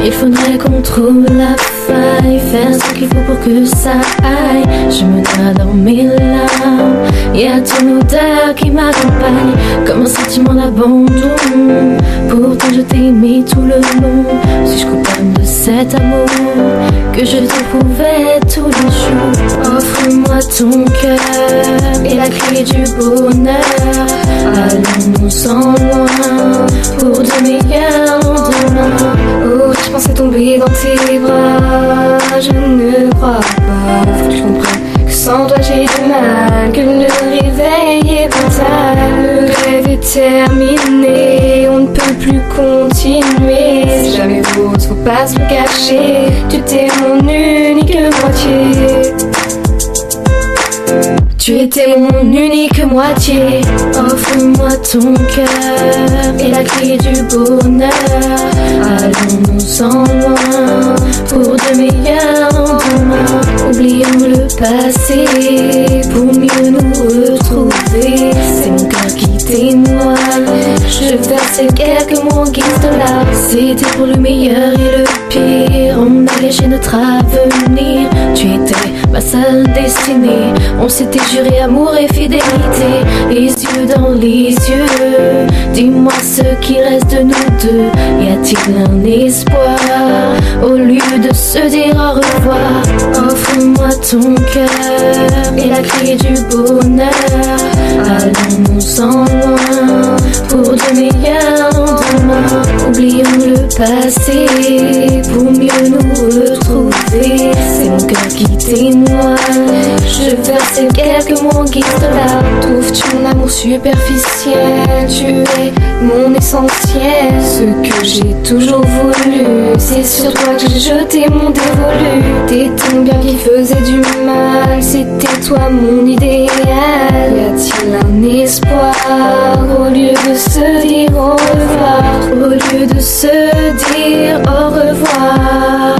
Il faudrait qu'on trouve la faille, faire ce qu'il faut pour que ça aille. Je me noie dans mes larmes, y'a ton odeur qui m'accompagne, comme un sentiment d'abandon. Pourtant je t'ai aimé tout le long. Suis-je coupable de cet amour que je t'éprouvais tous les jours? Offre-moi ton cœur et la clé du bonheur. Allons-nous-en loin pour de meilleurs lendemains. Oh, je pensais tomber dans tes bras, je ne crois pas. Faut que je comprenne que sans toi j'ai du mal, que le réveil est brutal. Le rêve est terminé, on ne peut plus continuer. C'est jamais beau, faut pas se le cacher. Tu étais mon unique moitié. Tu étais mon unique moitié. Offre-moi ton cœur et la clé du bonheur. Allons-nous-en loin pour de meilleurs lendemains. Oublions le passé pour mieux nous retrouver. C'est mon cœur qui témoigne. Je versais quelques mots en guise de larmes. C'était pour le meilleur et le pire. On a gâché notre avenir. Tu étais ma seule destinée. On s'était juré amour et fidélité, les yeux dans les yeux. Dis-moi ce qui reste de nous deux. Y a-t-il un espoir au lieu de se dire au revoir? Offre-moi ton cœur et la clé du bonheur. Allons-nous-en loin pour de meilleurs lendemains. Oublions le passé pour mieux nous retrouver. C'est mon cœur qui témoigne. Je versais quelques mots en guise de larmes. Trouves-tu mon amour superficiel? Tu es mon essentiel, ce que j'ai toujours voulu. C'est sur toi que j'ai jeté mon dévolu. T'étais bien qui faisait du mal, c'était toi mon idéal. Y a-t-il un espoir au lieu de se dire au revoir? Au lieu de se dire au revoir.